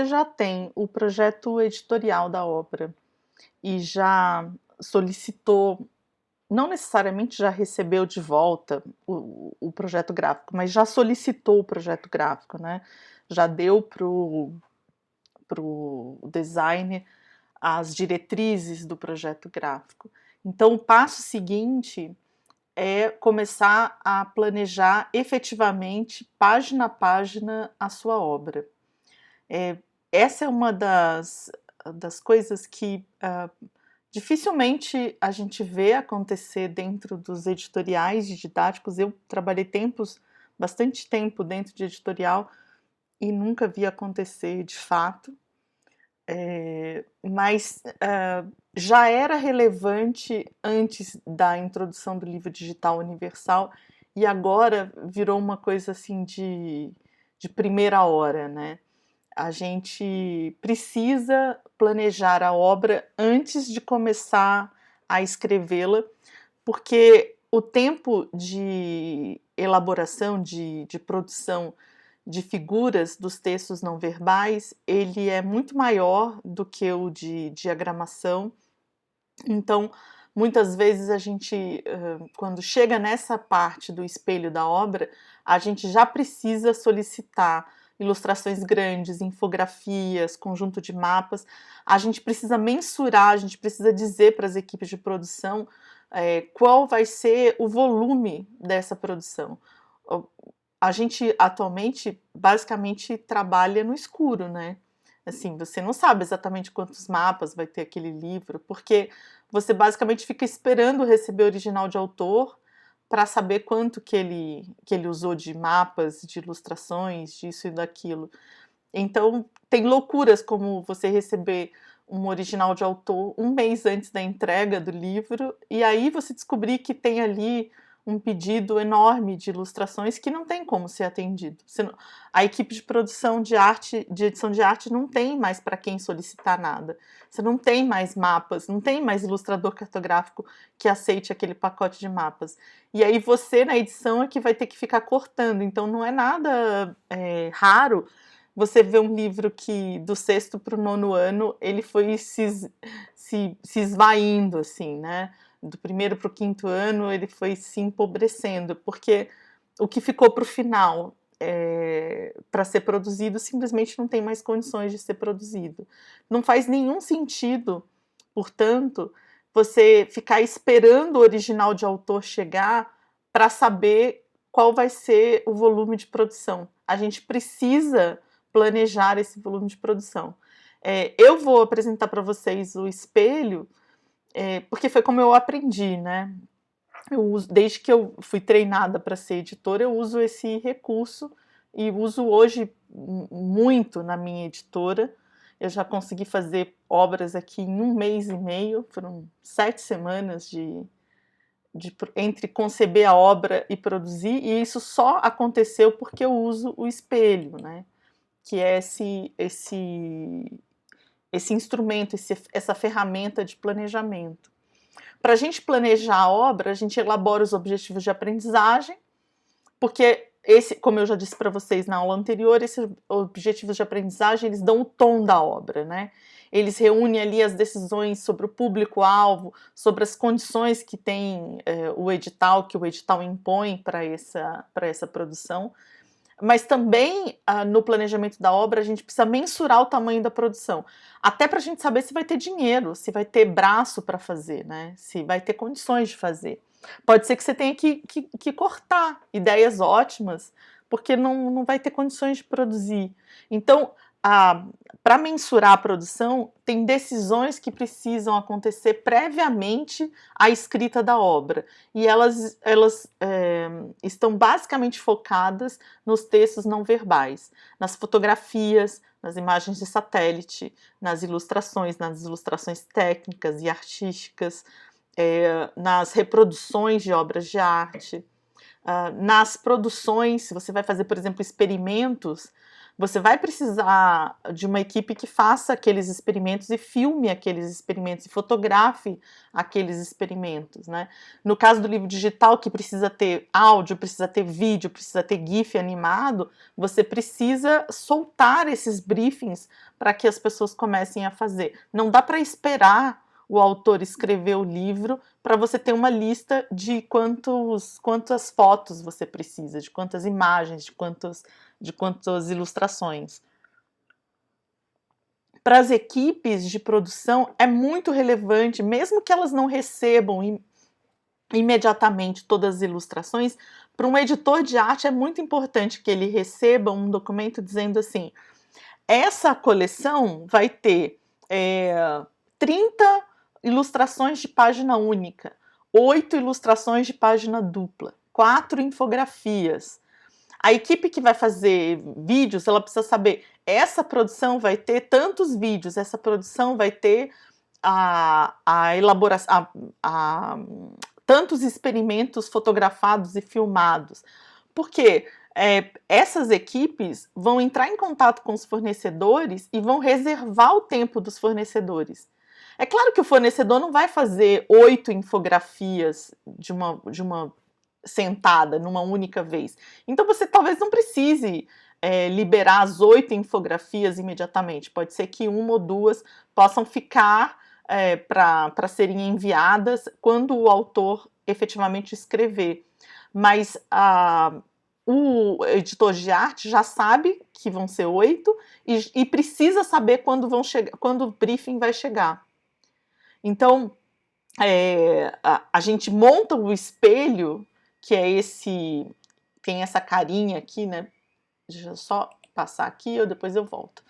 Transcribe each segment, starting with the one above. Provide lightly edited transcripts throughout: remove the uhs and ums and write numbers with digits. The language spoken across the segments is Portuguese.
já tem o projeto editorial da obra e já solicitou, não necessariamente já recebeu de volta o projeto gráfico, mas já solicitou o projeto gráfico, né? Já deu pro designer as diretrizes do projeto gráfico. Então, o passo seguinte é começar a planejar efetivamente, página a página, a sua obra. Essa é uma das coisas que dificilmente a gente vê acontecer dentro dos editoriais didáticos. Eu trabalhei bastante tempo dentro de editorial e nunca vi acontecer de fato. Mas já era relevante antes da introdução do livro digital universal e agora virou uma coisa assim de primeira hora, né? A gente precisa planejar a obra antes de começar a escrevê-la, porque o tempo de elaboração, de produção de figuras dos textos não verbais, ele é muito maior do que o de diagramação. Então, muitas vezes a gente, quando chega nessa parte do espelho da obra, a gente já precisa solicitar ilustrações grandes, infografias, conjunto de mapas. A gente precisa mensurar, a gente precisa dizer para as equipes de produção qual vai ser o volume dessa produção. A gente atualmente basicamente trabalha no escuro, né? Assim, você não sabe exatamente quantos mapas vai ter aquele livro, porque você basicamente fica esperando receber o original de autor para saber quanto que ele usou de mapas, de ilustrações, disso e daquilo. Então, tem loucuras como você receber um original de autor um mês antes da entrega do livro, e aí você descobrir que tem ali um pedido enorme de ilustrações que não tem como ser atendido. A equipe de produção de arte, de edição de arte, não tem mais para quem solicitar nada. Você não tem mais mapas, não tem mais ilustrador cartográfico que aceite aquele pacote de mapas. E aí você, na edição, é que vai ter que ficar cortando. Então não é nada raro você vê um livro que do sexto para o nono ano ele foi se esvaindo, assim, né? Do primeiro para o quinto ano ele foi se empobrecendo, porque o que ficou para o final para ser produzido simplesmente não tem mais condições de ser produzido. Não faz nenhum sentido, portanto, você ficar esperando o original de autor chegar para saber qual vai ser o volume de produção. A gente precisa planejar esse volume de produção. Eu vou apresentar para vocês o espelho, porque foi como eu aprendi, né? Desde que eu fui treinada para ser editora, eu uso esse recurso e uso hoje muito na minha editora. Eu já consegui fazer obras aqui em 1 mês e meio, foram 7 semanas entre conceber a obra e produzir, e isso só aconteceu porque eu uso o espelho, né? Que é esse instrumento, essa ferramenta de planejamento. Para a gente planejar a obra, a gente elabora os objetivos de aprendizagem, porque como eu já disse para vocês na aula anterior, esses objetivos de aprendizagem, eles dão o tom da obra, né? Eles reúnem ali as decisões sobre o público-alvo, sobre as condições que tem o edital, que o edital impõe para essa produção. Mas também no planejamento da obra a gente precisa mensurar o tamanho da produção, até para a gente saber se vai ter dinheiro, se vai ter braço para fazer, né? Se vai ter condições de fazer. Pode ser que você tenha que cortar ideias ótimas, porque não vai ter condições de produzir. Então, para mensurar a produção, tem decisões que precisam acontecer previamente à escrita da obra. E elas estão basicamente focadas nos textos não verbais, nas fotografias, nas imagens de satélite, nas ilustrações técnicas e artísticas, nas reproduções de obras de arte, nas produções. Se você vai fazer, por exemplo, experimentos, Você vai precisar de uma equipe que faça aqueles experimentos e filme aqueles experimentos e fotografe aqueles experimentos, né? No caso do livro digital, que precisa ter áudio, precisa ter vídeo, precisa ter GIF animado, você precisa soltar esses briefings para que as pessoas comecem a fazer. Não dá para esperar o autor escrever o livro para você ter uma lista de quantas fotos você precisa, de quantas imagens, de quantas ilustrações. Para as equipes de produção é muito relevante, mesmo que elas não recebam imediatamente todas as ilustrações, para um editor de arte é muito importante que ele receba um documento dizendo assim: essa coleção vai ter 30 ilustrações de página única, 8 ilustrações de página dupla, 4 infografias. A equipe que vai fazer vídeos, ela precisa saber, essa produção vai ter tantos vídeos, essa produção vai ter a elaboração, tantos experimentos fotografados e filmados. Porque essas equipes vão entrar em contato com os fornecedores e vão reservar o tempo dos fornecedores. É claro que o fornecedor não vai fazer 8 infografias de uma sentada, numa única vez. Então você talvez não precise liberar as 8 infografias imediatamente. Pode ser que uma ou duas possam ficar para serem enviadas quando o autor efetivamente escrever. Mas o editor de arte já sabe que vão ser 8 e precisa saber quando o briefing vai chegar. Então, a gente monta o espelho, que é tem essa carinha aqui, né? Deixa eu só passar aqui, depois eu volto.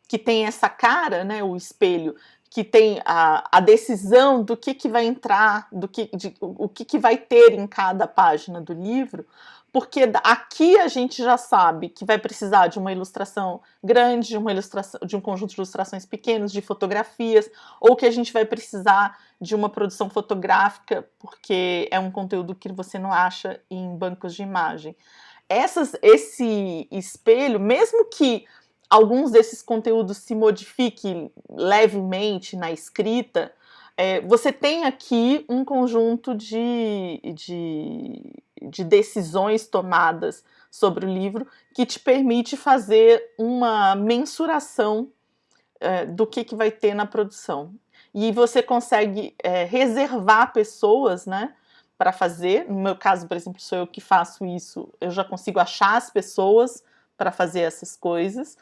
Que tem essa cara, né? O espelho, que tem a decisão do que vai entrar, o que vai ter em cada página do livro, porque aqui a gente já sabe que vai precisar de uma ilustração grande, de um conjunto de ilustrações pequenos, de fotografias, ou que a gente vai precisar de uma produção fotográfica, porque é um conteúdo que você não acha em bancos de imagem. Esse espelho, mesmo que alguns desses conteúdos se modifiquem levemente na escrita, você tem aqui um conjunto de decisões tomadas sobre o livro que te permite fazer uma mensuração do que vai ter na produção. E você consegue reservar pessoas, né, para fazer. No meu caso, por exemplo, sou eu que faço isso, eu já consigo achar as pessoas para fazer essas coisas.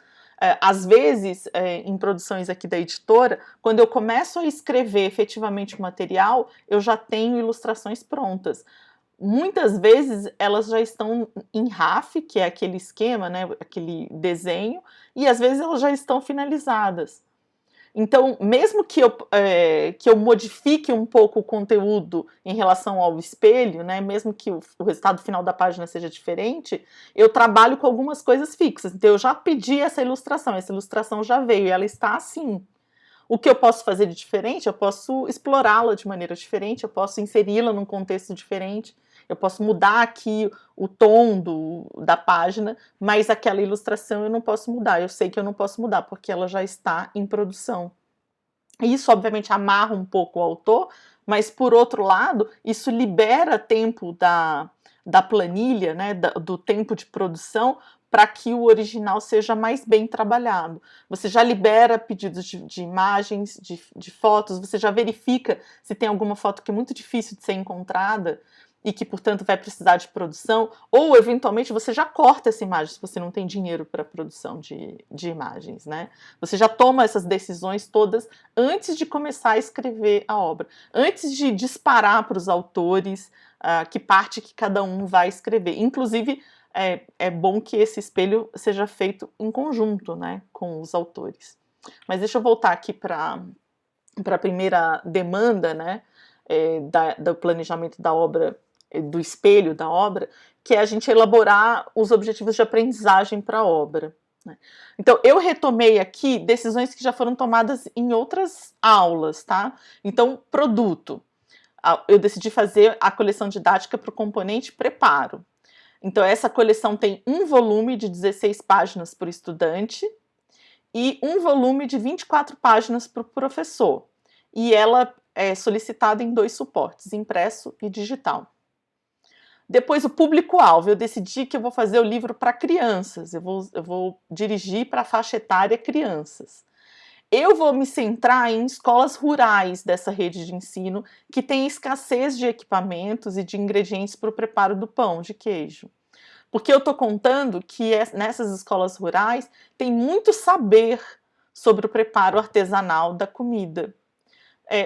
Às vezes, em produções aqui da editora, quando eu começo a escrever efetivamente o material, eu já tenho ilustrações prontas. Muitas vezes elas já estão em RAF, que é aquele esquema, né, aquele desenho, e às vezes elas já estão finalizadas. Então, mesmo que eu modifique um pouco o conteúdo em relação ao espelho, né, mesmo que o resultado final da página seja diferente, eu trabalho com algumas coisas fixas. Então, eu já pedi essa ilustração já veio e ela está assim. O que eu posso fazer de diferente? Eu posso explorá-la de maneira diferente, eu posso inseri-la num contexto diferente, eu posso mudar aqui o tom da página, mas aquela ilustração eu não posso mudar. Eu sei que eu não posso mudar, porque ela já está em produção. Isso, obviamente, amarra um pouco o autor, mas, por outro lado, isso libera tempo da planilha, né, do tempo de produção, para que o original seja mais bem trabalhado. Você já libera pedidos de imagens, de fotos, você já verifica se tem alguma foto que é muito difícil de ser encontrada e que, portanto, vai precisar de produção, ou, eventualmente, você já corta essa imagem se você não tem dinheiro para produção de imagens, né? Você já toma essas decisões todas antes de começar a escrever a obra, antes de disparar para os autores que parte que cada um vai escrever. Inclusive, é bom que esse espelho seja feito em conjunto, né, com os autores. Mas deixa eu voltar aqui para a primeira demanda, né, do planejamento da obra, do espelho da obra, que é a gente elaborar os objetivos de aprendizagem para a obra, né? Então, eu retomei aqui decisões que já foram tomadas em outras aulas, tá? Então, produto. Eu decidi fazer a coleção didática para o componente preparo. Então, essa coleção tem um volume de 16 páginas para o estudante e um volume de 24 páginas para o professor. E ela é solicitada em 2 suportes, impresso e digital. Depois, o público-alvo. Eu decidi que eu vou fazer o livro para crianças, eu vou dirigir para a faixa etária crianças. Eu vou me centrar em escolas rurais dessa rede de ensino que tem escassez de equipamentos e de ingredientes para o preparo do pão de queijo. Porque eu estou contando que nessas escolas rurais tem muito saber sobre o preparo artesanal da comida.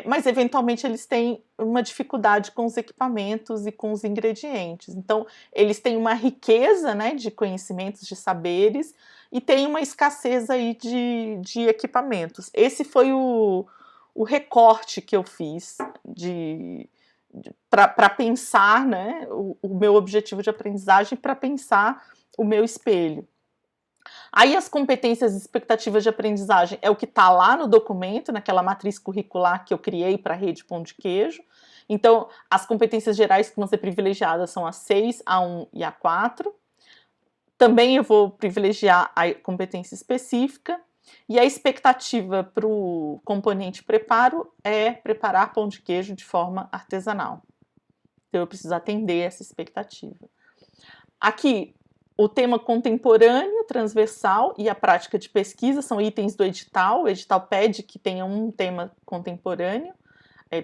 Mas eventualmente eles têm uma dificuldade com os equipamentos e com os ingredientes. Então, eles têm uma riqueza, né, de conhecimentos, de saberes, e tem uma escassez aí de equipamentos. Esse foi o recorte que eu fiz para pensar, né, o meu objetivo de aprendizagem, para pensar o meu espelho. Aí as competências e expectativas de aprendizagem é o que está lá no documento, naquela matriz curricular que eu criei para a rede Pão de Queijo. Então, as competências gerais que vão ser privilegiadas são a 6, a 1 e a 4. Também eu vou privilegiar a competência específica. E a expectativa para o componente preparo é preparar pão de queijo de forma artesanal. Então, eu preciso atender essa expectativa. Aqui, o tema contemporâneo, transversal e a prática de pesquisa são itens do edital. O edital pede que tenha um tema contemporâneo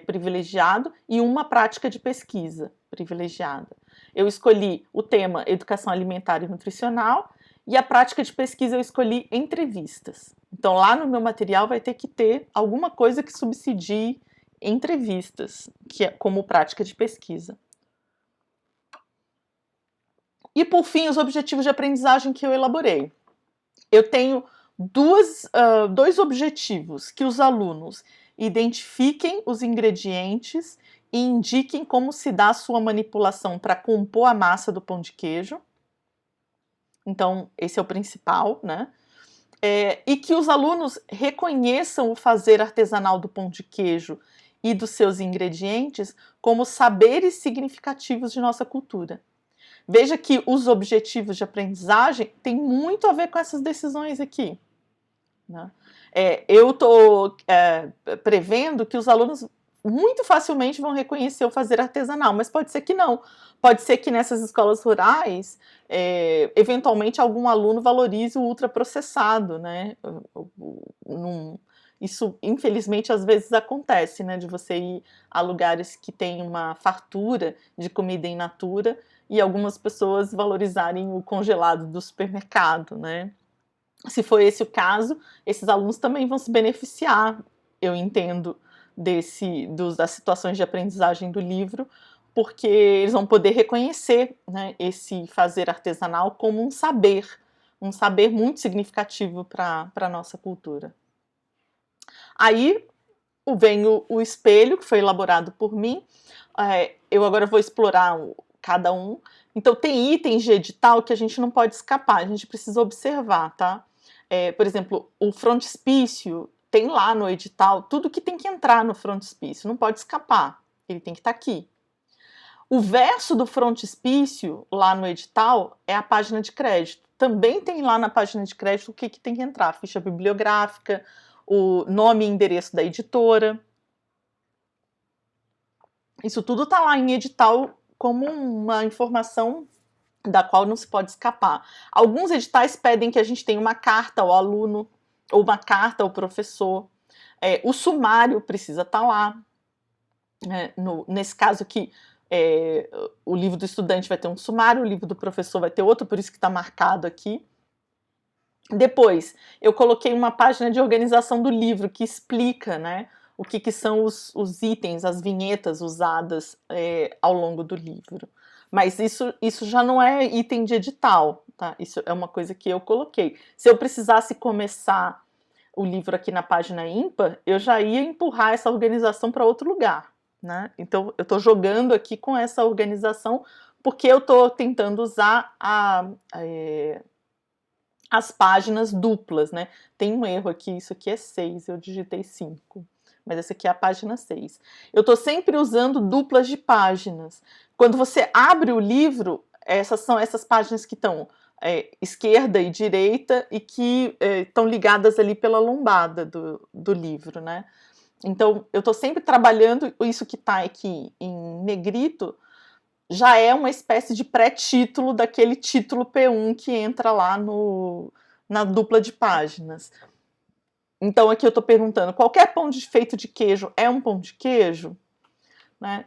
privilegiado e uma prática de pesquisa privilegiada. Eu escolhi o tema Educação Alimentar e Nutricional e a prática de pesquisa eu escolhi entrevistas. Então, lá no meu material vai ter que ter alguma coisa que subsidie entrevistas, que é como prática de pesquisa. E, por fim, os objetivos de aprendizagem que eu elaborei. Eu tenho dois objetivos: que os alunos identifiquem os ingredientes e indiquem como se dá a sua manipulação para compor a massa do pão de queijo. Então, esse é o principal, né? E que os alunos reconheçam o fazer artesanal do pão de queijo e dos seus ingredientes como saberes significativos de nossa cultura. Veja que os objetivos de aprendizagem têm muito a ver com essas decisões aqui, né? Eu estou prevendo que os alunos muito facilmente vão reconhecer o fazer artesanal, mas pode ser que não. Pode ser que nessas escolas rurais, eventualmente algum aluno valorize o ultraprocessado, né? Isso, infelizmente, às vezes acontece, né? De você ir a lugares que tem uma fartura de comida in natura e algumas pessoas valorizarem o congelado do supermercado, né? Se for esse o caso, esses alunos também vão se beneficiar, eu entendo, das situações de aprendizagem do livro, porque eles vão poder reconhecer, né, esse fazer artesanal como um saber muito significativo para a nossa cultura. Aí vem o espelho, que foi elaborado por mim. Eu agora vou explorar cada um. Então, tem itens de edital que a gente não pode escapar, a gente precisa observar, tá? Por exemplo, o frontispício tem lá no edital tudo que tem que entrar no frontispício, não pode escapar, ele tem que estar aqui. O verso do frontispício, lá no edital, é a página de crédito. Também tem lá na página de crédito o que tem que entrar: ficha bibliográfica, o nome e endereço da editora. Isso tudo está lá em edital como uma informação da qual não se pode escapar. Alguns editais pedem que a gente tenha uma carta ao aluno ou uma carta ao professor. O sumário precisa estar lá. Nesse caso aqui, o livro do estudante vai ter um sumário, o livro do professor vai ter outro, por isso que está marcado aqui. Depois, eu coloquei uma página de organização do livro que explica, né, o que são os itens, as vinhetas usadas ao longo do livro. Mas isso já não é item de edital, tá? Isso é uma coisa que eu coloquei. Se eu precisasse começar o livro aqui na página ímpar, eu já ia empurrar essa organização para outro lugar, né? Então, eu estou jogando aqui com essa organização porque eu estou tentando usar as páginas duplas, né? Tem um erro aqui, isso aqui é 6, eu digitei 5. Mas essa aqui é a página 6. Eu estou sempre usando duplas de páginas. Quando você abre o livro, essas são essas páginas que estão esquerda e direita e que estão ligadas ali pela lombada do livro, né? Então, eu estou sempre trabalhando isso que está aqui em negrito, já é uma espécie de pré-título daquele título P1 que entra lá na dupla de páginas. Então, aqui eu estou perguntando, qualquer pão feito de queijo é um pão de queijo? Né?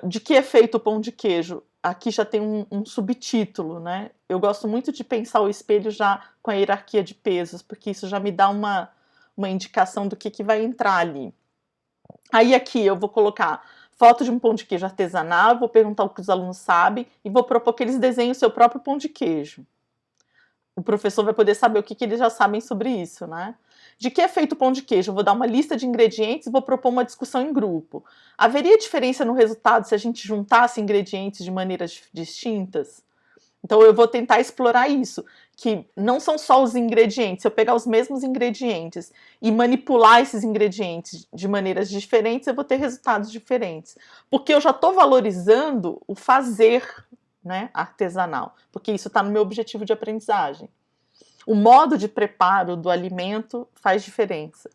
De que é feito o pão de queijo? Aqui já tem um subtítulo, né? Eu gosto muito de pensar o espelho já com a hierarquia de pesos, porque isso já me dá uma indicação do que vai entrar ali. Aí aqui eu vou colocar foto de um pão de queijo artesanal, vou perguntar o que os alunos sabem e vou propor que eles desenhem o seu próprio pão de queijo. O professor vai poder saber o que eles já sabem sobre isso, né? De que é feito o pão de queijo? Eu vou dar uma lista de ingredientes e vou propor uma discussão em grupo. Haveria diferença no resultado se a gente juntasse ingredientes de maneiras distintas? Então eu vou tentar explorar isso, que não são só os ingredientes. Se eu pegar os mesmos ingredientes e manipular esses ingredientes de maneiras diferentes, eu vou ter resultados diferentes. Porque eu já estou valorizando o fazer, né, artesanal, porque isso está no meu objetivo de aprendizagem. O modo de preparo do alimento faz diferença.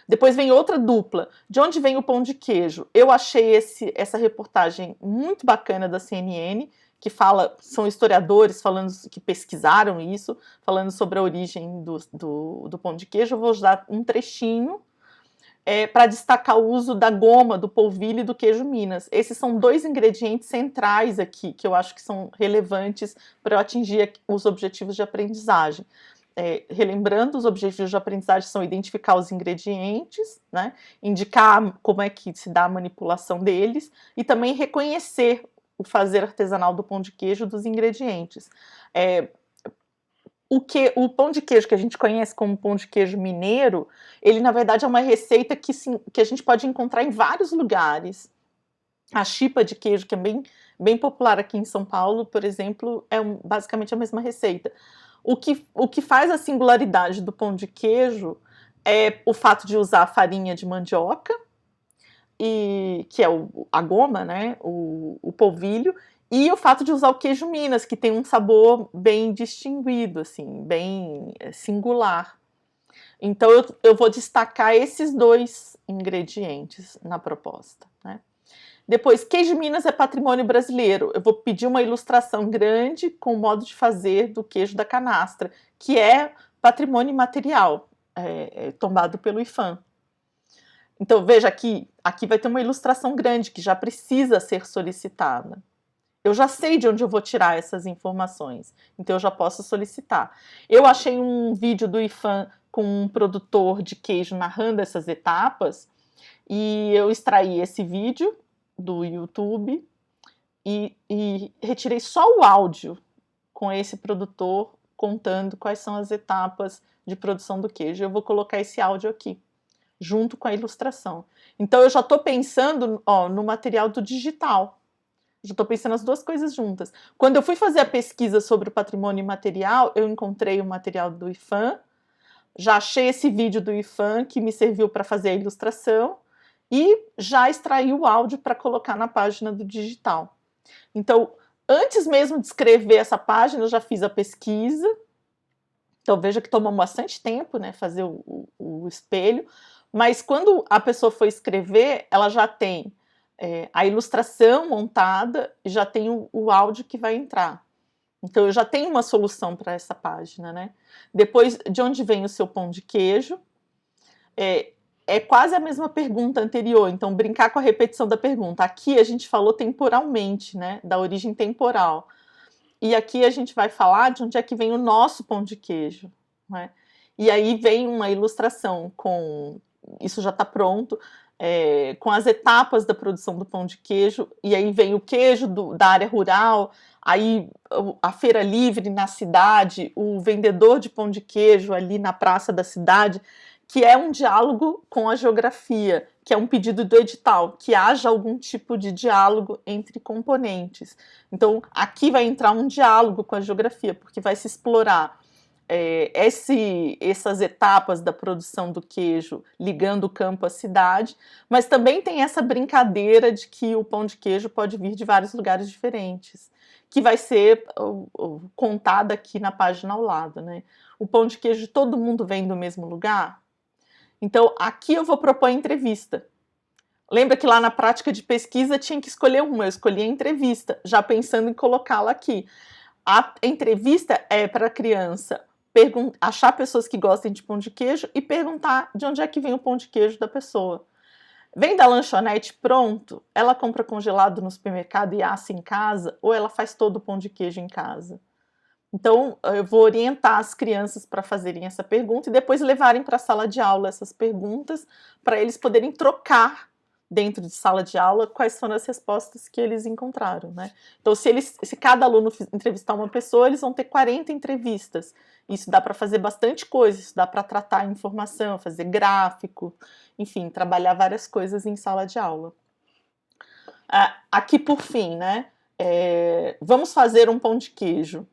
Depois vem outra dupla. De onde vem o pão de queijo? Eu achei essa reportagem muito bacana da CNN, que são historiadores falando, que pesquisaram isso, falando sobre a origem do pão de queijo. Eu vou dar um trechinho para destacar o uso da goma, do polvilho e do queijo Minas. Esses são dois ingredientes centrais aqui, que eu acho que são relevantes para eu atingir os objetivos de aprendizagem. Relembrando, os objetivos de aprendizagem são identificar os ingredientes, né, indicar como é que se dá a manipulação deles e também reconhecer o fazer artesanal do pão de queijo dos ingredientes. O pão de queijo que a gente conhece como pão de queijo mineiro, ele na verdade é uma receita que a gente pode encontrar em vários lugares. A chipa de queijo, que é bem popular aqui em São Paulo, por exemplo, é basicamente a mesma receita. O que faz a singularidade do pão de queijo é o fato de usar farinha de mandioca, que é a goma, né, o polvilho, e o fato de usar o queijo Minas, que tem um sabor bem distinguido, assim, bem singular. Então eu vou destacar esses dois ingredientes na proposta, né? Depois, queijo Minas é patrimônio brasileiro. Eu vou pedir uma ilustração grande com o modo de fazer do queijo da canastra, que é patrimônio imaterial, tombado pelo IPHAN. Então, veja aqui vai ter uma ilustração grande que já precisa ser solicitada. Eu já sei de onde eu vou tirar essas informações, então eu já posso solicitar. Eu achei um vídeo do IPHAN com um produtor de queijo narrando essas etapas, e eu extraí esse vídeo do YouTube e retirei só o áudio com esse produtor contando quais são as etapas de produção do queijo. Eu vou colocar esse áudio aqui, junto com a ilustração. Então eu já estou pensando no material do digital. Já estou pensando as duas coisas juntas. Quando eu fui fazer a pesquisa sobre o patrimônio imaterial, eu encontrei o material do IPHAN, já achei esse vídeo do IPHAN que me serviu para fazer a ilustração, e já extraí o áudio para colocar na página do digital. Então, antes mesmo de escrever essa página, eu já fiz a pesquisa. Então, veja que tomou bastante tempo, né, fazer o espelho. Mas quando a pessoa for escrever, ela já tem a ilustração montada e já tem o áudio que vai entrar. Então, eu já tenho uma solução para essa página, né? Depois, de onde vem o seu pão de queijo? É quase a mesma pergunta anterior, então brincar com a repetição da pergunta. Aqui a gente falou temporalmente, né, da origem temporal. E aqui a gente vai falar de onde é que vem o nosso pão de queijo, né? E aí vem uma ilustração isso já está pronto, com as etapas da produção do pão de queijo, e aí vem o queijo da área rural, aí a feira livre na cidade, o vendedor de pão de queijo ali na praça da cidade, que é um diálogo com a geografia, que é um pedido do edital, que haja algum tipo de diálogo entre componentes. Então, aqui vai entrar um diálogo com a geografia, porque vai se explorar essas etapas da produção do queijo ligando o campo à cidade, mas também tem essa brincadeira de que o pão de queijo pode vir de vários lugares diferentes. que vai ser contada aqui na página ao lado, né? O pão de queijo, todo mundo vem do mesmo lugar? Então, aqui eu vou propor a entrevista. Lembra que lá na prática de pesquisa tinha que escolher uma, eu escolhi a entrevista, já pensando em colocá-la aqui. A entrevista é para a criança achar pessoas que gostem de pão de queijo e perguntar de onde é que vem o pão de queijo da pessoa. Vem da lanchonete pronto? Ela compra congelado no supermercado e assa em casa? Ou ela faz todo o pão de queijo em casa? Então, eu vou orientar as crianças para fazerem essa pergunta e depois levarem para a sala de aula essas perguntas, para eles poderem trocar dentro de sala de aula quais foram as respostas que eles encontraram, né? Então, se cada aluno entrevistar uma pessoa, eles vão ter 40 entrevistas. Isso dá para fazer bastante coisa, isso dá para tratar informação, fazer gráfico, enfim, trabalhar várias coisas em sala de aula. Aqui, por fim, né? Vamos fazer um pão de queijo.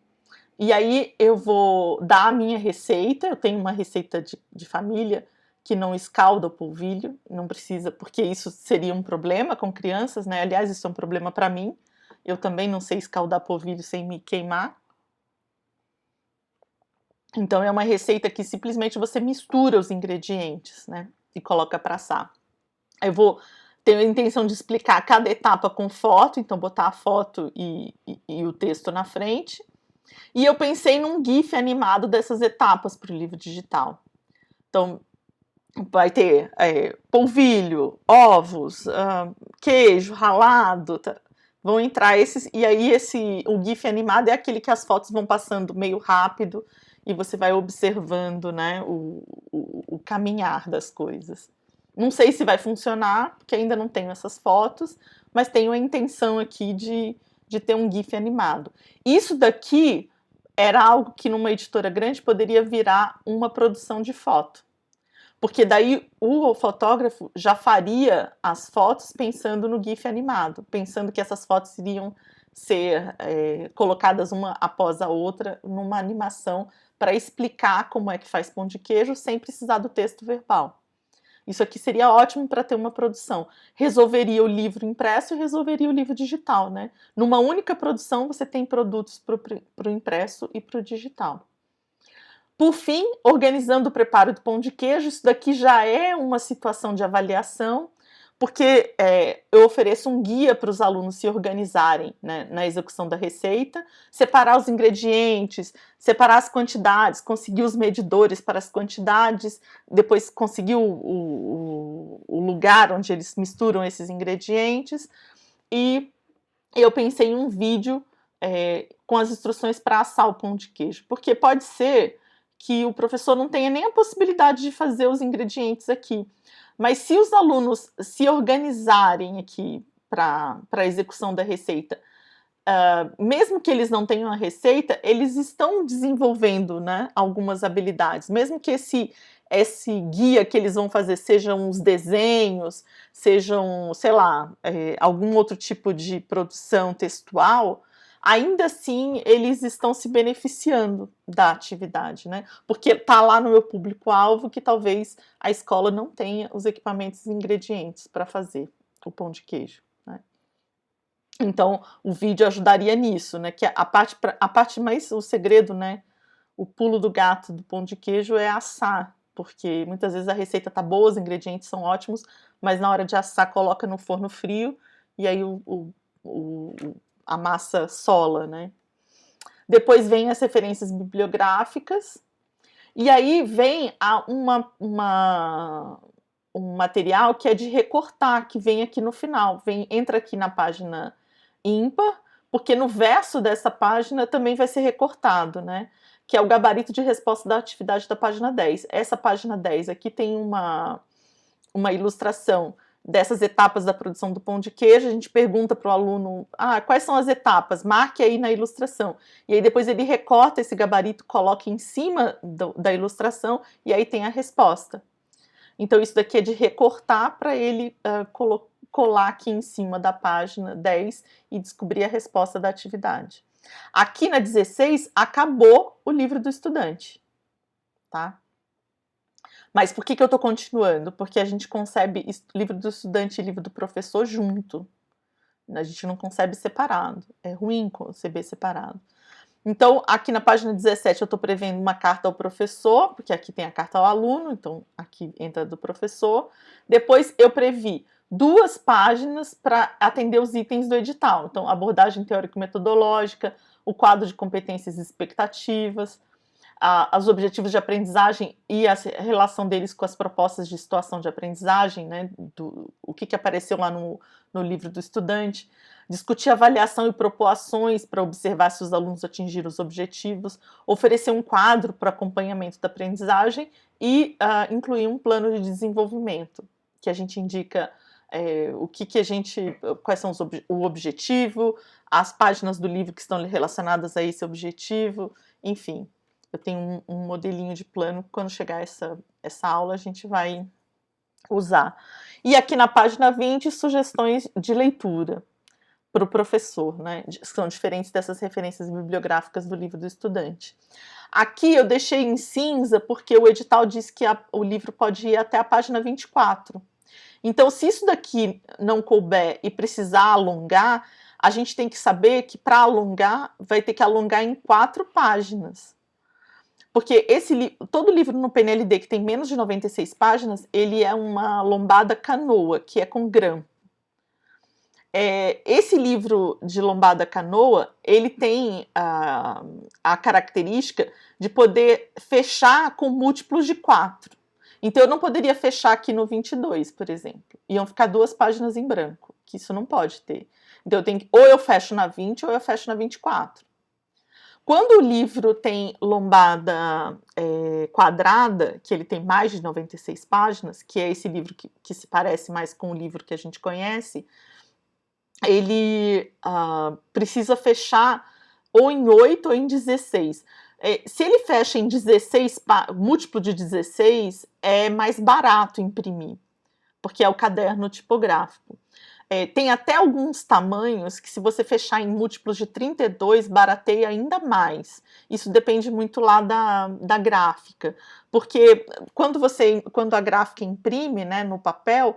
E aí eu vou dar a minha receita, eu tenho uma receita de família que não escalda o polvilho, não precisa, porque isso seria um problema com crianças, né? Aliás, isso é um problema para mim. Eu também não sei escaldar polvilho sem me queimar. Então é uma receita que simplesmente você mistura os ingredientes, né? E coloca para assar. Eu vou ter a intenção de explicar cada etapa com foto, então botar a foto e o texto na frente. E eu pensei num GIF animado dessas etapas para o livro digital. Então, vai ter polvilho, ovos, queijo ralado, vão entrar esses, e aí o GIF animado é aquele que as fotos vão passando meio rápido e você vai observando, né, o caminhar das coisas. Não sei se vai funcionar, porque ainda não tenho essas fotos, mas tenho a intenção aqui de ter um GIF animado. Isso daqui era algo que numa editora grande poderia virar uma produção de foto. Porque daí o fotógrafo já faria as fotos pensando no GIF animado, pensando que essas fotos iriam ser colocadas uma após a outra numa animação para explicar como é que faz pão de queijo sem precisar do texto verbal. Isso aqui seria ótimo para ter uma produção. Resolveria o livro impresso e resolveria o livro digital, né? Numa única produção você tem produtos para o impresso e para o digital. Por fim, organizando o preparo do pão de queijo, isso daqui já é uma situação de avaliação, porque eu ofereço um guia para os alunos se organizarem, né, na execução da receita, separar os ingredientes, separar as quantidades, conseguir os medidores para as quantidades, depois conseguir o lugar onde eles misturam esses ingredientes, e eu pensei em um vídeo com as instruções para assar o pão de queijo, porque pode ser que o professor não tenha nem a possibilidade de fazer os ingredientes aqui. Mas se os alunos se organizarem aqui para a execução da receita, mesmo que eles não tenham a receita, eles estão desenvolvendo, né, algumas habilidades. Mesmo que esse guia que eles vão fazer sejam os desenhos, sejam, sei lá, algum outro tipo de produção textual, ainda assim eles estão se beneficiando da atividade, né? Porque está lá no meu público-alvo que talvez a escola não tenha os equipamentos e ingredientes para fazer o pão de queijo, né? Então o vídeo ajudaria nisso, né? Que a parte mais, o segredo, né? O pulo do gato do pão de queijo é assar, porque muitas vezes a receita tá boa, os ingredientes são ótimos, mas na hora de assar coloca no forno frio e aí a massa sola, né? Depois vem as referências bibliográficas, e aí vem um material que é de recortar, que vem aqui no final, entra aqui na página ímpar, porque no verso dessa página também vai ser recortado, né? Que é o gabarito de resposta da atividade da página 10. Essa página 10 aqui tem uma ilustração dessas etapas da produção do pão de queijo. A gente pergunta para o aluno, quais são as etapas? Marque aí na ilustração. E aí depois ele recorta esse gabarito, coloca em cima da ilustração e aí tem a resposta. Então isso daqui é de recortar para ele colar aqui em cima da página 10 e descobrir a resposta da atividade. Aqui na 16 acabou o livro do estudante, tá? Mas por que eu estou continuando? Porque a gente concebe livro do estudante e livro do professor junto. A gente não concebe separado. É ruim conceber separado. Então, aqui na página 17 eu estou prevendo uma carta ao professor, porque aqui tem a carta ao aluno, então aqui entra do professor. Depois eu previ 2 páginas para atender os itens do edital. Então, abordagem teórico-metodológica, o quadro de competências e expectativas, os objetivos de aprendizagem e a relação deles com as propostas de situação de aprendizagem, né, o que apareceu lá no livro do estudante, discutir avaliação e propor ações para observar se os alunos atingiram os objetivos, oferecer um quadro para acompanhamento da aprendizagem e incluir um plano de desenvolvimento, que a gente indica quais são o objetivo, as páginas do livro que estão relacionadas a esse objetivo, enfim. Eu tenho um modelinho de plano, quando chegar essa aula a gente vai usar. E aqui na página 20, sugestões de leitura para o professor, né? São diferentes dessas referências bibliográficas do livro do estudante. Aqui eu deixei em cinza porque o edital diz que o livro pode ir até a página 24. Então, se isso daqui não couber e precisar alongar, a gente tem que saber que para alongar, vai ter que alongar em 4 páginas. Porque todo livro no PNLD que tem menos de 96 páginas, ele é uma lombada canoa, que é com grampo. Esse livro de lombada canoa, ele tem a característica de poder fechar com múltiplos de 4. Então, eu não poderia fechar aqui no 22, por exemplo. Iam ficar 2 páginas em branco, que isso não pode ter. Então, ou eu fecho na 20 ou eu fecho na 24. Quando o livro tem lombada quadrada, que ele tem mais de 96 páginas, que é esse livro que se parece mais com o livro que a gente conhece, ele precisa fechar ou em 8 ou em 16. Se ele fecha em 16, múltiplo de 16, é mais barato imprimir, porque é o caderno tipográfico. Tem até alguns tamanhos que, se você fechar em múltiplos de 32, barateia ainda mais. Isso depende muito lá da gráfica, porque quando a gráfica imprime, né, no papel,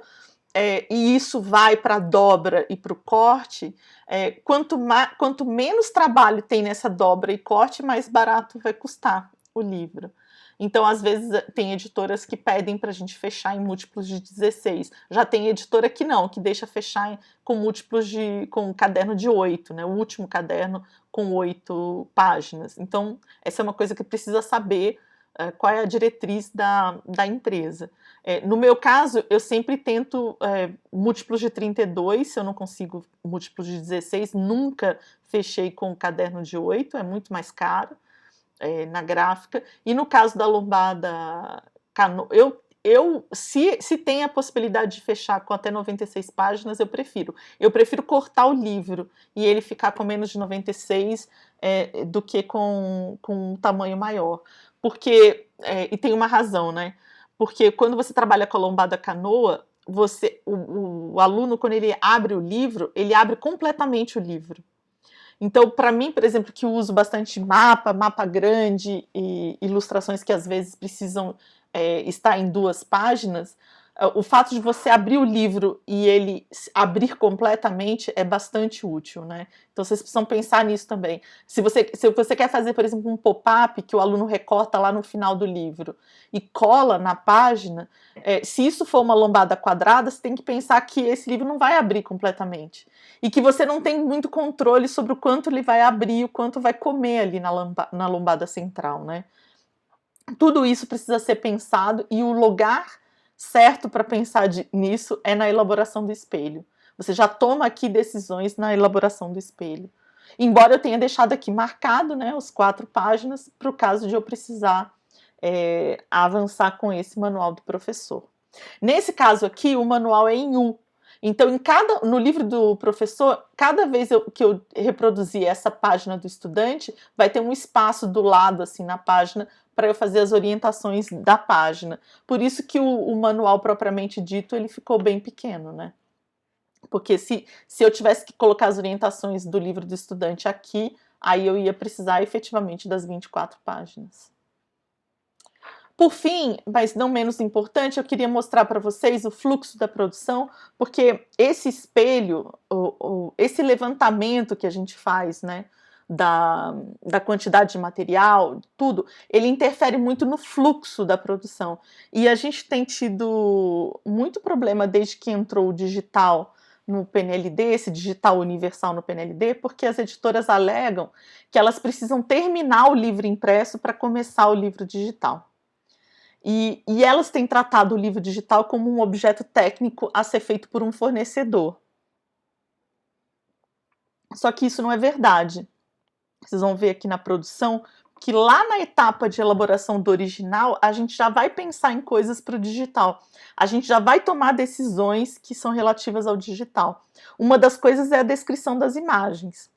e isso vai para a dobra e para o corte, quanto menos trabalho tem nessa dobra e corte, mais barato vai custar o livro. Então, às vezes, tem editoras que pedem para a gente fechar em múltiplos de 16. Já tem editora que não, que deixa fechar com um caderno de 8, né? O último caderno com 8 páginas. Então, essa é uma coisa que precisa saber qual é a diretriz da empresa. No meu caso, eu sempre tento múltiplos de 32, se eu não consigo múltiplos de 16, nunca fechei com o caderno de 8, é muito mais caro. Na gráfica, e no caso da lombada canoa, se tem a possibilidade de fechar com até 96 páginas, eu prefiro cortar o livro e ele ficar com menos de 96 do que com um tamanho maior, porque, e tem uma razão, né, porque quando você trabalha com a lombada canoa, o aluno, quando ele abre o livro, ele abre completamente o livro. Então, para mim, por exemplo, que eu uso bastante mapa grande e ilustrações que às vezes precisam estar em 2 páginas, o fato de você abrir o livro e ele abrir completamente é bastante útil, né? Então, vocês precisam pensar nisso também. Se você quer fazer, por exemplo, um pop-up que o aluno recorta lá no final do livro e cola na página, se isso for uma lombada quadrada, você tem que pensar que esse livro não vai abrir completamente. E que você não tem muito controle sobre o quanto ele vai abrir, o quanto vai comer ali na lombada central, né? Tudo isso precisa ser pensado, e o lugar certo para pensar nisso é na elaboração do espelho. Você já toma aqui decisões na elaboração do espelho. Embora eu tenha deixado aqui marcado, né, os 4 páginas, para o caso de eu precisar avançar com esse manual do professor. Nesse caso aqui, o manual é em U. Então, no livro do professor, cada vez que eu reproduzir essa página do estudante, vai ter um espaço do lado, assim, na página, para eu fazer as orientações da página. Por isso que o manual propriamente dito, ele ficou bem pequeno, né? Porque se eu tivesse que colocar as orientações do livro do estudante aqui, aí eu ia precisar efetivamente das 24 páginas. Por fim, mas não menos importante, eu queria mostrar para vocês o fluxo da produção, porque esse espelho, esse levantamento que a gente faz, né, da quantidade de material, tudo, ele interfere muito no fluxo da produção. E a gente tem tido muito problema desde que entrou o digital no PNLD, esse digital universal no PNLD, porque as editoras alegam que elas precisam terminar o livro impresso para começar o livro digital. E elas têm tratado o livro digital como um objeto técnico a ser feito por um fornecedor. Só que isso não é verdade. Vocês vão ver aqui na produção que lá na etapa de elaboração do original, a gente já vai pensar em coisas para o digital. A gente já vai tomar decisões que são relativas ao digital. Uma das coisas é a descrição das imagens.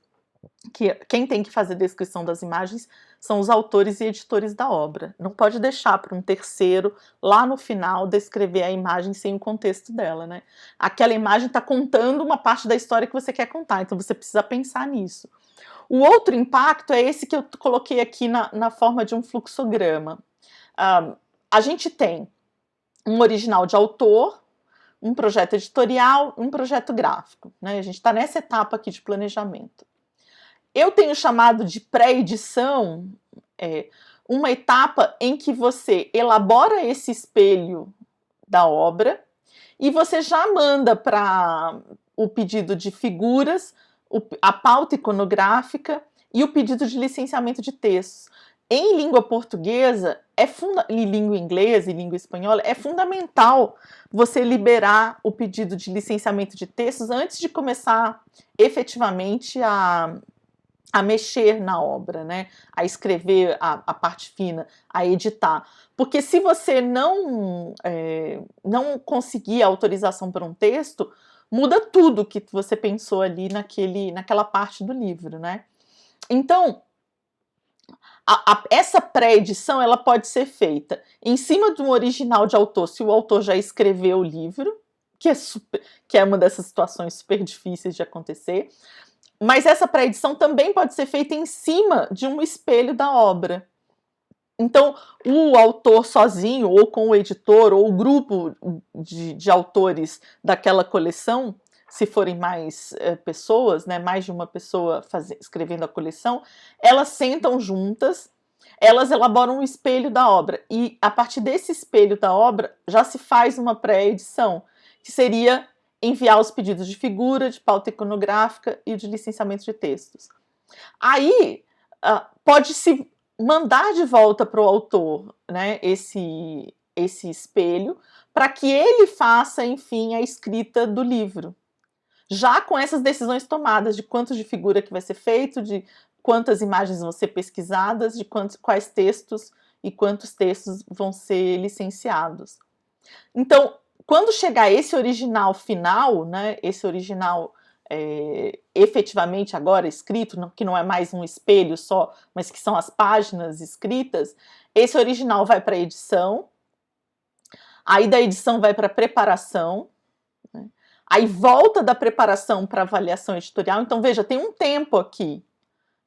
Que quem tem que fazer a descrição das imagens são os autores e editores da obra. Não pode deixar para um terceiro, lá no final, descrever a imagem sem o contexto dela, né? Aquela imagem está contando uma parte da história que você quer contar, então você precisa pensar nisso. O outro impacto é esse que eu coloquei aqui na forma de um fluxograma. A gente tem um original de autor, um projeto editorial, um projeto gráfico, né? A gente está nessa etapa aqui de planejamento. Eu tenho chamado de pré-edição uma etapa em que você elabora esse espelho da obra e você já manda para o pedido de figuras, a pauta iconográfica e o pedido de licenciamento de textos. Em língua portuguesa, em língua inglesa e língua espanhola, é fundamental você liberar o pedido de licenciamento de textos antes de começar efetivamente a mexer na obra, né? A escrever a parte fina, a editar. Porque se você não conseguir a autorização para um texto, muda tudo que você pensou ali naquela parte do livro, né? Então, essa pré-edição ela pode ser feita em cima de um original de autor, se o autor já escreveu o livro, que é uma dessas situações super difíceis de acontecer. Mas essa pré-edição também pode ser feita em cima de um espelho da obra. Então, o autor sozinho, ou com o editor, ou o grupo de autores daquela coleção, se forem mais pessoas, né, mais de uma pessoa escrevendo a coleção, elas sentam juntas, elas elaboram um espelho da obra. E a partir desse espelho da obra, já se faz uma pré-edição, que seria enviar os pedidos de figura, de pauta iconográfica e de licenciamento de textos. Aí, pode-se mandar de volta para o autor, né, esse espelho, para que ele faça, enfim, a escrita do livro. Já com essas decisões tomadas de quanto de figura que vai ser feito, de quantas imagens vão ser pesquisadas, de quais textos e quantos textos vão ser licenciados. Então, quando chegar esse original final, né, esse original efetivamente agora escrito, que não é mais um espelho só, mas que são as páginas escritas, esse original vai para a edição, aí da edição vai para a preparação, né, aí volta da preparação para avaliação editorial. Então, veja, tem um tempo aqui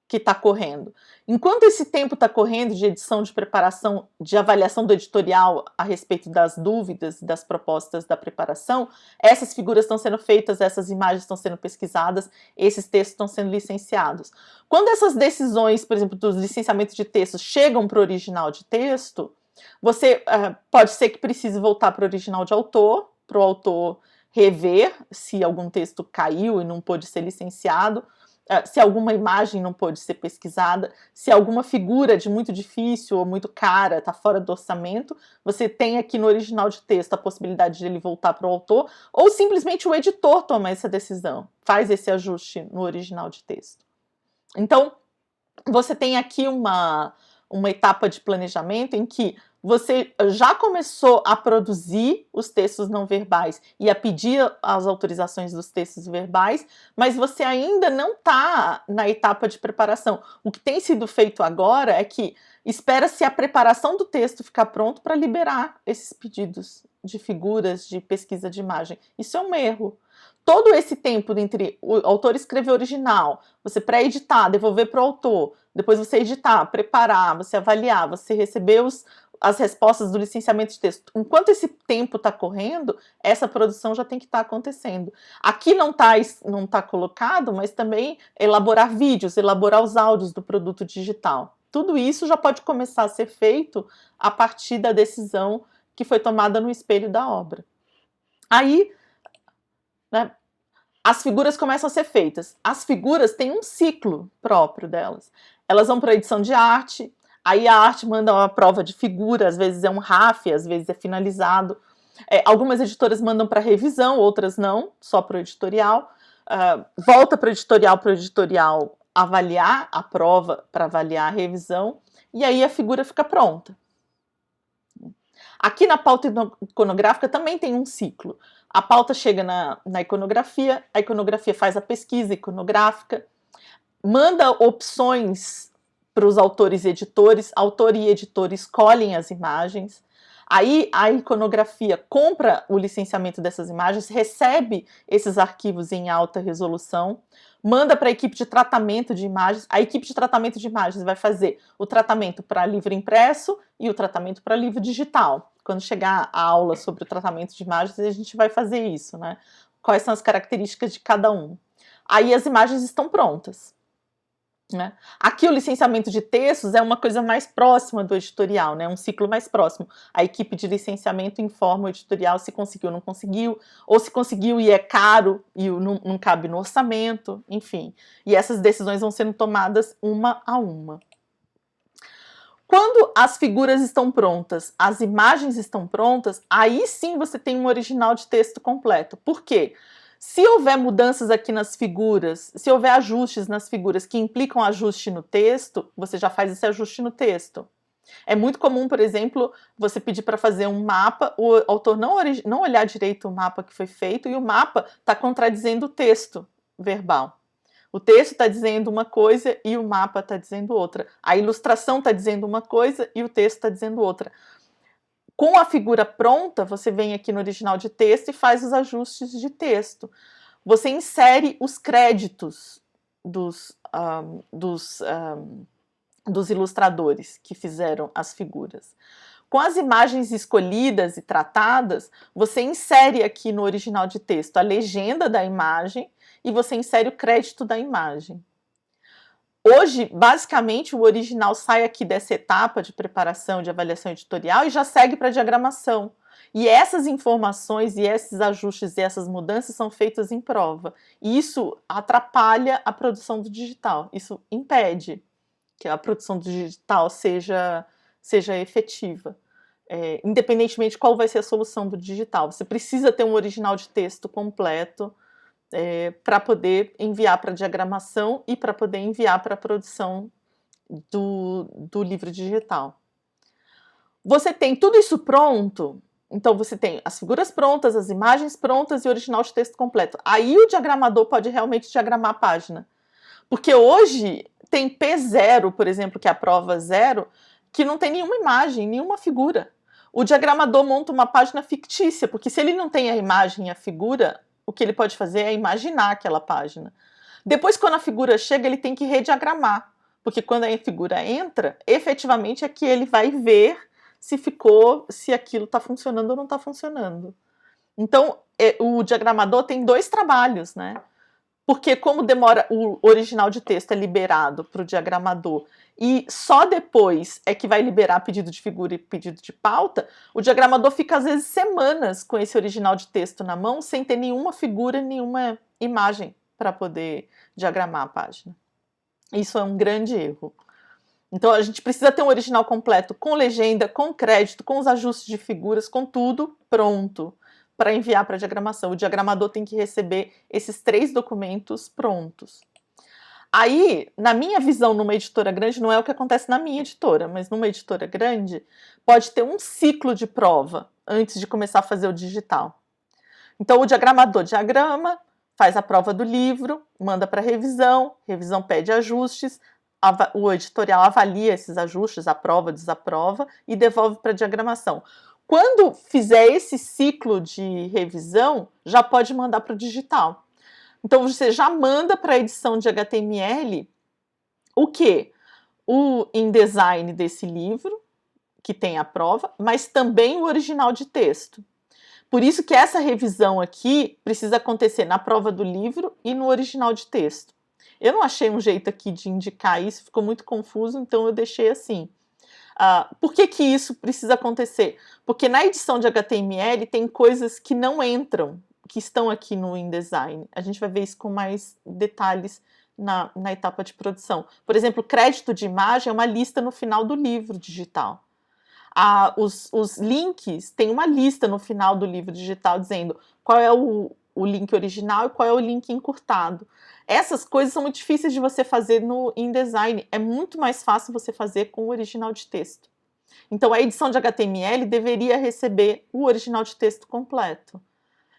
que está correndo. Enquanto esse tempo está correndo de edição, de preparação, de avaliação do editorial a respeito das dúvidas e das propostas da preparação, essas figuras estão sendo feitas, essas imagens estão sendo pesquisadas, esses textos estão sendo licenciados. Quando essas decisões, por exemplo, dos licenciamentos de textos chegam para o original de texto, você pode ser que precise voltar para o original de autor, para o autor rever se algum texto caiu e não pôde ser licenciado, se alguma imagem não pôde ser pesquisada, se alguma figura de muito difícil ou muito cara está fora do orçamento, você tem aqui no original de texto a possibilidade de ele voltar para o autor, ou simplesmente o editor toma essa decisão, faz esse ajuste no original de texto. Então, você tem aqui uma etapa de planejamento em que você já começou a produzir os textos não verbais e a pedir as autorizações dos textos verbais, mas você ainda não está na etapa de preparação. O que tem sido feito agora é que espera-se a preparação do texto ficar pronto para liberar esses pedidos de figuras, de pesquisa de imagem. Isso é um erro. Todo esse tempo entre o autor escrever o original, você pré-editar, devolver para o autor, depois você editar, preparar, você avaliar, você receber as respostas do licenciamento de texto. Enquanto esse tempo está correndo, essa produção já tem que estar acontecendo. Aqui não tá colocado, mas também elaborar vídeos, elaborar os áudios do produto digital. Tudo isso já pode começar a ser feito a partir da decisão que foi tomada no espelho da obra. Aí, né, as figuras começam a ser feitas. As figuras têm um ciclo próprio delas. Elas vão para a edição de arte, aí a arte manda uma prova de figura, às vezes é um RAF, às vezes é finalizado. Algumas editoras mandam para revisão, outras não, só para o editorial. Volta para o editorial avaliar a prova, para avaliar a revisão, e aí a figura fica pronta. Aqui na pauta iconográfica também tem um ciclo. A pauta chega na iconografia, a iconografia faz a pesquisa iconográfica, manda opções para os autores e editores, autor e editor escolhem as imagens, aí a iconografia compra o licenciamento dessas imagens, recebe esses arquivos em alta resolução, manda para a equipe de tratamento de imagens, a equipe de tratamento de imagens vai fazer o tratamento para livro impresso e o tratamento para livro digital. Quando chegar a aula sobre o tratamento de imagens, a gente vai fazer isso, né? Quais são as características de cada um. Aí as imagens estão prontas, né? Aqui o licenciamento de textos é uma coisa mais próxima do editorial, né? Um ciclo mais próximo. A equipe de licenciamento informa o editorial se conseguiu ou não conseguiu, ou se conseguiu e é caro e não cabe no orçamento, enfim. E essas decisões vão sendo tomadas uma a uma. Quando as figuras estão prontas, as imagens estão prontas, aí sim você tem um original de texto completo. Por quê? Se houver mudanças aqui nas figuras, se houver ajustes nas figuras que implicam ajuste no texto, você já faz esse ajuste no texto. É muito comum, por exemplo, você pedir para fazer um mapa, o autor não olhar direito o mapa que foi feito e o mapa está contradizendo o texto verbal. O texto está dizendo uma coisa e o mapa está dizendo outra. A ilustração está dizendo uma coisa e o texto está dizendo outra. Com a figura pronta, você vem aqui no original de texto e faz os ajustes de texto. Você insere os créditos dos ilustradores que fizeram as figuras. Com as imagens escolhidas e tratadas, você insere aqui no original de texto a legenda da imagem e você insere o crédito da imagem. Hoje, basicamente, o original sai aqui dessa etapa de preparação, de avaliação editorial e já segue para a diagramação. E essas informações e esses ajustes e essas mudanças são feitas em prova. E isso atrapalha a produção do digital. Isso impede que a produção do digital seja efetiva. Independentemente de qual vai ser a solução do digital. Você precisa ter um original de texto completo para poder enviar para a diagramação e para poder enviar para a produção do livro digital. Você tem tudo isso pronto, então você tem as figuras prontas, as imagens prontas e o original de texto completo. Aí o diagramador pode realmente diagramar a página. Porque hoje tem P0, por exemplo, que é a prova 0, que não tem nenhuma imagem, nenhuma figura. O diagramador monta uma página fictícia, porque se ele não tem a imagem e a figura, o que ele pode fazer é imaginar aquela página. Depois, quando a figura chega, ele tem que rediagramar, porque quando a figura entra, efetivamente é que ele vai ver se aquilo está funcionando ou não está funcionando. Então, o diagramador tem dois trabalhos, né? Porque como demora, o original de texto é liberado para o diagramador e só depois é que vai liberar pedido de figura e pedido de pauta, o diagramador fica às vezes semanas com esse original de texto na mão sem ter nenhuma figura, nenhuma imagem para poder diagramar a página. Isso é um grande erro. Então a gente precisa ter um original completo com legenda, com crédito, com os ajustes de figuras, com tudo pronto para enviar para a diagramação. O diagramador tem que receber esses 3 documentos prontos. Aí, na minha visão, numa editora grande, não é o que acontece na minha editora, mas numa editora grande, pode ter um ciclo de prova antes de começar a fazer o digital. Então, o diagramador diagrama, faz a prova do livro, manda para revisão pede ajustes, o editorial avalia esses ajustes, aprova, desaprova e devolve para a diagramação. Quando fizer esse ciclo de revisão, já pode mandar para o digital. Então, você já manda para a edição de HTML o quê? O InDesign desse livro, que tem a prova, mas também o original de texto. Por isso que essa revisão aqui precisa acontecer na prova do livro e no original de texto. Eu não achei um jeito aqui de indicar isso, ficou muito confuso, então eu deixei assim. Por que que isso precisa acontecer? Porque na edição de HTML tem coisas que não entram, que estão aqui no InDesign. A gente vai ver isso com mais detalhes na etapa de produção. Por exemplo, crédito de imagem é uma lista no final do livro digital. Os links, tem uma lista no final do livro digital dizendo qual é o link original e qual é o link encurtado. Essas coisas são muito difíceis de você fazer no InDesign. É muito mais fácil você fazer com o original de texto. Então, a edição de HTML deveria receber o original de texto completo.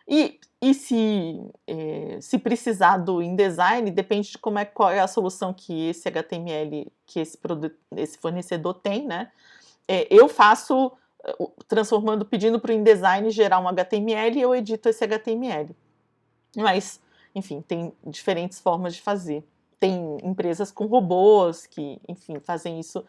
E se precisar do InDesign, depende de qual é a solução que esse HTML, que esse fornecedor tem, né? Eu faço pedindo para o InDesign gerar um HTML e eu edito esse HTML. Mas, enfim, tem diferentes formas de fazer. Tem empresas com robôs que, enfim, fazem isso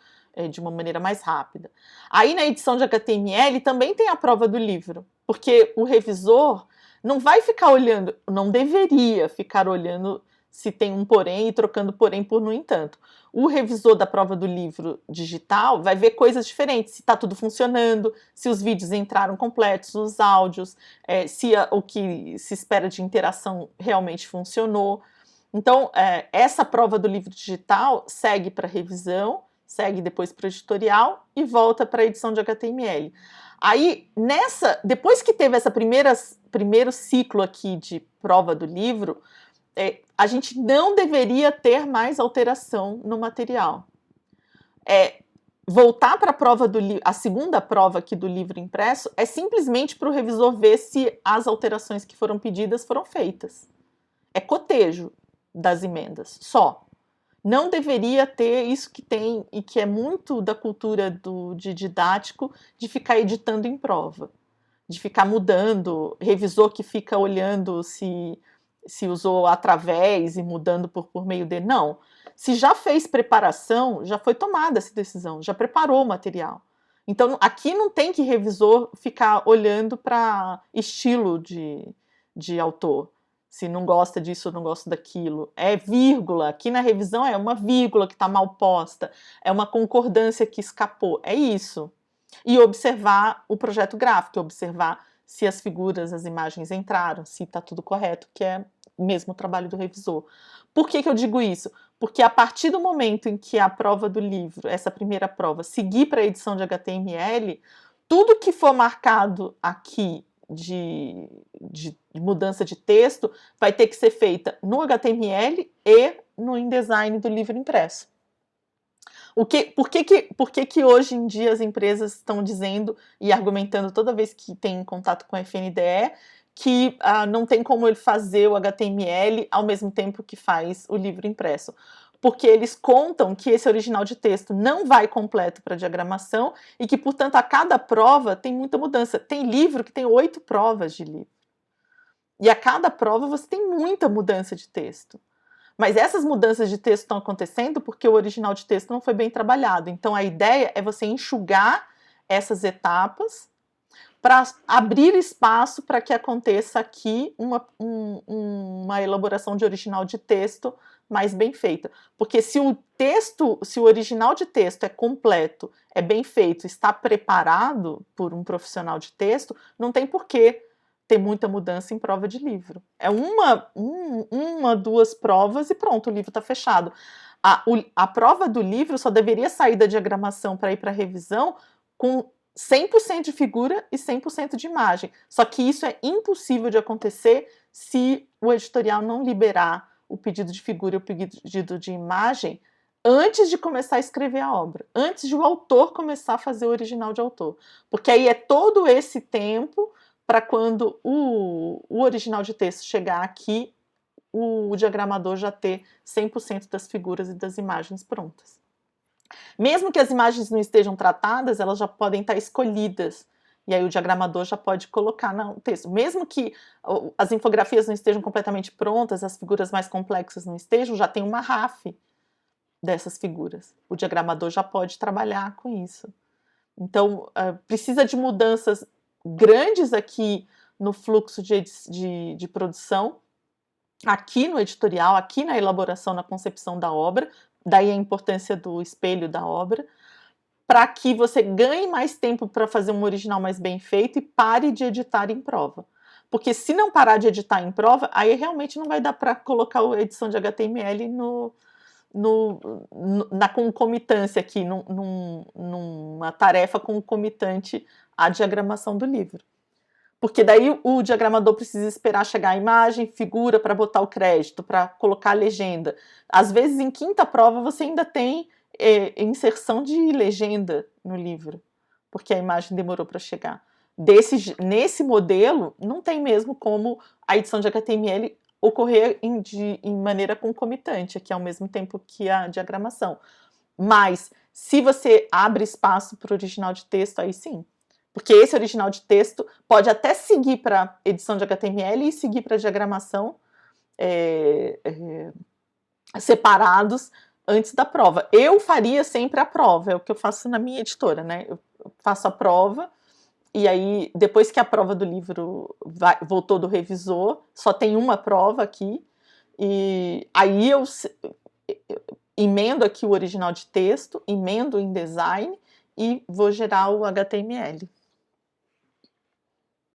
de uma maneira mais rápida. Aí na edição de HTML também tem a prova do livro, porque o revisor não vai ficar olhando, não deveria ficar olhando se tem um porém e trocando porém por no entanto. O revisor da prova do livro digital vai ver coisas diferentes, se está tudo funcionando, se os vídeos entraram completos, os áudios, se o que se espera de interação realmente funcionou. Então, essa prova do livro digital segue para revisão, segue depois para o editorial e volta para a edição de HTML. Aí, depois que teve esse primeiro ciclo aqui de prova do livro, a gente não deveria ter mais alteração no material. Voltar para a segunda prova aqui do livro impresso é simplesmente para o revisor ver se as alterações que foram pedidas foram feitas. É cotejo das emendas, só. Não deveria ter isso que tem e que é muito da cultura de didático, de ficar editando em prova, de ficar mudando, revisor que fica olhando se usou através e mudando por meio de... Não. Se já fez preparação, já foi tomada essa decisão, já preparou o material. Então, aqui não tem que revisor ficar olhando para estilo de autor. Se não gosta disso ou não gosta daquilo. É vírgula. Aqui na revisão é uma vírgula que está mal posta. É uma concordância que escapou. É isso. E observar o projeto gráfico, observar se as figuras, as imagens entraram, se está tudo correto, que é mesmo o trabalho do revisor. Por que eu digo isso? Porque a partir do momento em que a prova do livro, essa primeira prova, seguir para a edição de HTML, tudo que for marcado aqui de mudança de texto vai ter que ser feita no HTML e no InDesign do livro impresso. Por que hoje em dia as empresas estão dizendo e argumentando toda vez que tem contato com a FNDE que não tem como ele fazer o HTML ao mesmo tempo que faz o livro impresso? Porque eles contam que esse original de texto não vai completo para diagramação e que, portanto, a cada prova tem muita mudança. Tem livro que tem 8 provas de livro. E a cada prova você tem muita mudança de texto. Mas essas mudanças de texto estão acontecendo porque o original de texto não foi bem trabalhado. Então, a ideia é você enxugar essas etapas para abrir espaço para que aconteça aqui uma elaboração de original de texto mais bem feita. Porque se o original de texto é completo, é bem feito, está preparado por um profissional de texto, não tem porquê ter muita mudança em prova de livro. É duas provas e pronto, o livro está fechado. A prova do livro só deveria sair da diagramação para ir para a revisão com 100% de figura e 100% de imagem. Só que isso é impossível de acontecer se o editorial não liberar o pedido de figura e o pedido de imagem antes de começar a escrever a obra, antes de o autor começar a fazer o original de autor. Porque aí é todo esse tempo para quando o original de texto chegar aqui, o diagramador já ter 100% das figuras e das imagens prontas. Mesmo que as imagens não estejam tratadas, elas já podem estar escolhidas. E aí o diagramador já pode colocar no texto. Mesmo que as infografias não estejam completamente prontas, as figuras mais complexas não estejam, já tem uma RAF dessas figuras. O diagramador já pode trabalhar com isso. Então, precisa de mudanças grandes aqui no fluxo de produção, aqui no editorial, aqui na elaboração, na concepção da obra, daí a importância do espelho da obra, para que você ganhe mais tempo para fazer um original mais bem feito e pare de editar em prova. Porque se não parar de editar em prova, aí realmente não vai dar para colocar a edição de HTML na concomitância aqui, numa tarefa concomitante à diagramação do livro. Porque daí o diagramador precisa esperar chegar a imagem, figura para botar o crédito, para colocar a legenda. Às vezes, em quinta prova, você ainda tem inserção de legenda no livro, porque a imagem demorou para chegar. Nesse modelo, não tem mesmo como a edição de HTML ocorrer em maneira concomitante, aqui ao mesmo tempo que a diagramação. Mas, se você abre espaço para o original de texto, aí sim. Porque esse original de texto pode até seguir para edição de HTML e seguir para diagramação separados antes da prova. Eu faria sempre a prova, é o que eu faço na minha editora, né? Eu faço a prova e aí, depois que a prova do livro voltou do revisor, só tem uma prova aqui, e aí eu emendo aqui o original de texto, emendo o InDesign e vou gerar o HTML.